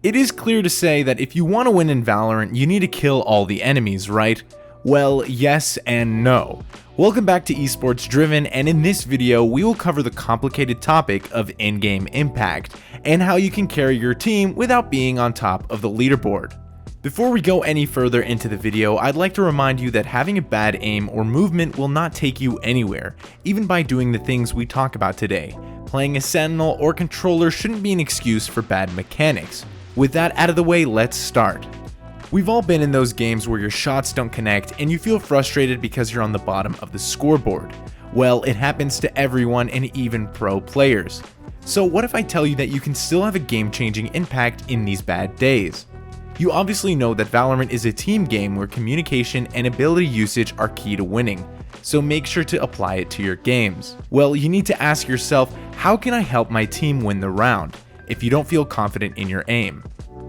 It is clear to say that if you want to win in Valorant, you need to kill all the enemies, right? Well, yes and no. Welcome back to Esports Driven, and in this video, we will cover the complicated topic of in-game impact, and how you can carry your team without being on top of the leaderboard. Before we go any further into the video, I'd like to remind you that having a bad aim or movement will not take you anywhere, even by doing the things we talk about today. Playing a sentinel or controller shouldn't be an excuse for bad mechanics. With that out of the way, let's start. We've all been in those games where your shots don't connect and you feel frustrated because you're on the bottom of the scoreboard. Well, it happens to everyone and even pro players. So what if I tell you that you can still have a game-changing impact in these bad days? You obviously know that Valorant is a team game where communication and ability usage are key to winning, so make sure to apply it to your games. Well, you need to ask yourself, how can I help my team win the round if you don't feel confident in your aim?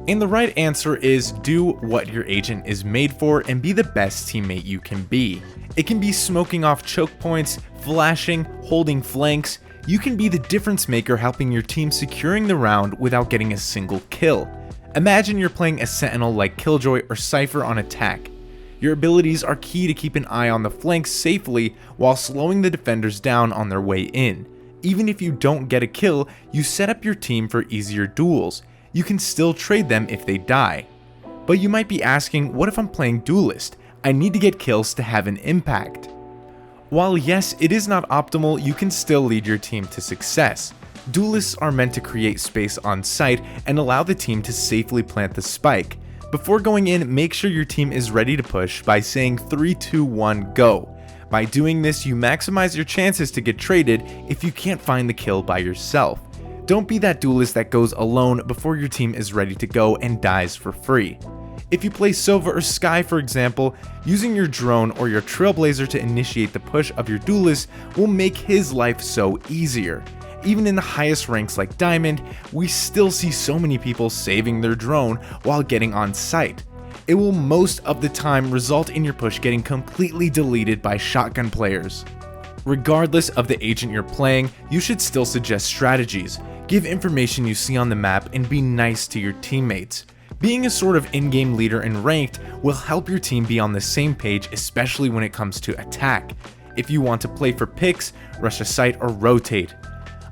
And the right answer is do what your agent is made for and be the best teammate you can be. It can be smoking off choke points, flashing, holding flanks. You can be the difference maker, helping your team securing the round without getting a single kill. Imagine you're playing a sentinel like Killjoy or Cypher on attack. Your abilities are key to keep an eye on the flanks safely while slowing the defenders down on their way in. Even if you don't get a kill, you set up your team for easier duels. You can still trade them if they die. But you might be asking, what if I'm playing Duelist? I need to get kills to have an impact. While yes, it is not optimal, you can still lead your team to success. Duelists are meant to create space on site and allow the team to safely plant the spike. Before going in, make sure your team is ready to push by saying 3, 2, 1, go. By doing this, you maximize your chances to get traded if you can't find the kill by yourself. Don't be that duelist that goes alone before your team is ready to go and dies for free. If you play Sova or Skye, for example, using your drone or your trailblazer to initiate the push of your duelist will make his life so easier. Even in the highest ranks like Diamond, we still see so many people saving their drone while getting on site. It will most of the time result in your push getting completely deleted by shotgun players. Regardless of the agent you're playing, you should still suggest strategies, give information you see on the map, and be nice to your teammates. Being a sort of in-game leader in ranked will help your team be on the same page, especially when it comes to attack. If you want to play for picks, rush a site, or rotate.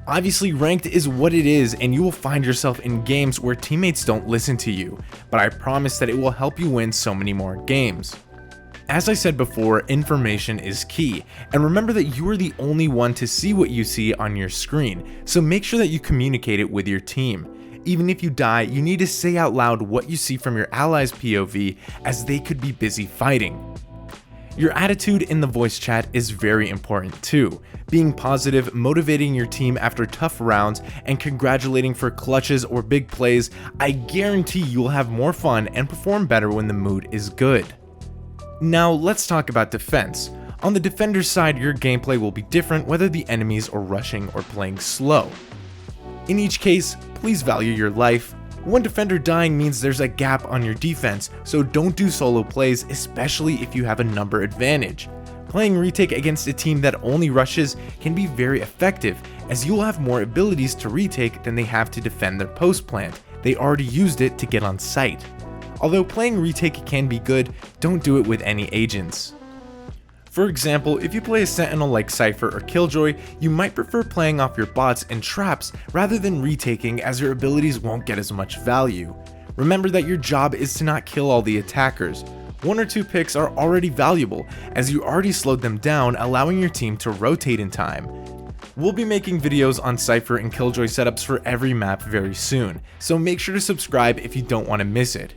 Obviously, ranked is what it is, and you will find yourself in games where teammates don't listen to you, but I promise that it will help you win so many more games. As I said before, information is key, and remember that you are the only one to see what you see on your screen, so make sure that you communicate it with your team. Even if you die, you need to say out loud what you see from your allies' POV, as they could be busy fighting. Your attitude in the voice chat is very important too. Being positive, motivating your team after tough rounds, and congratulating for clutches or big plays, I guarantee you'll have more fun and perform better when the mood is good. Now let's talk about defense. On the defender's side, your gameplay will be different whether the enemies are rushing or playing slow. In each case, please value your life. One defender dying means there's a gap on your defense, so don't do solo plays, especially if you have a number advantage. Playing retake against a team that only rushes can be very effective, as you'll have more abilities to retake than they have to defend their post plant. They already used it to get on site. Although playing retake can be good, don't do it with any agents. For example, if you play a sentinel like Cypher or Killjoy, you might prefer playing off your bots and traps rather than retaking, as your abilities won't get as much value. Remember that your job is to not kill all the attackers. 1 or 2 picks are already valuable, as you already slowed them down, allowing your team to rotate in time. We'll be making videos on Cypher and Killjoy setups for every map very soon, so make sure to subscribe if you don't want to miss it.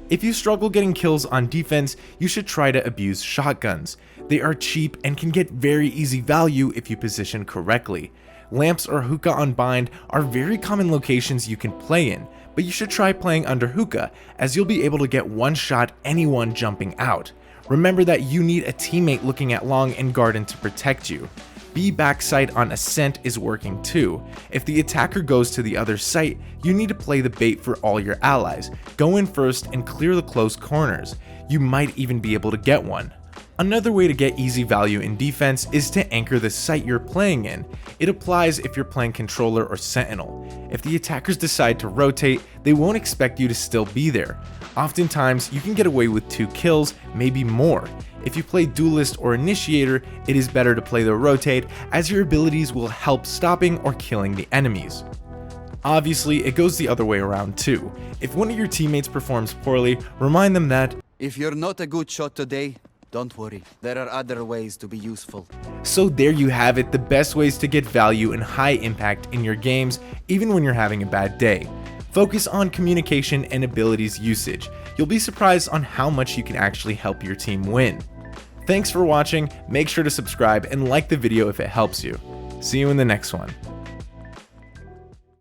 If you struggle getting kills on defense, you should try to abuse shotguns. They are cheap and can get very easy value if you position correctly. Lamps or hookah on bind are very common locations you can play in, but you should try playing under hookah, as you'll be able to get one shot anyone jumping out. Remember that you need a teammate looking at long and garden to protect you. B backside on ascent is working too. If the attacker goes to the other site, you need to play the bait for all your allies. Go in first and clear the close corners. You might even be able to get one. Another way to get easy value in defense is to anchor the site you're playing in. It applies if you're playing controller or sentinel. If the attackers decide to rotate, they won't expect you to still be there. Oftentimes, you can get away with 2 kills, maybe more. If you play duelist or initiator, it is better to play the rotate, as your abilities will help stopping or killing the enemies. Obviously, it goes the other way around too. If one of your teammates performs poorly, remind them that, "If you're not a good shot today, don't worry, there are other ways to be useful." So there you have it, the best ways to get value and high impact in your games, even when you're having a bad day. Focus on communication and abilities usage. You'll be surprised on how much you can actually help your team win. Thanks for watching, make sure to subscribe and like the video if it helps you. See you in the next one.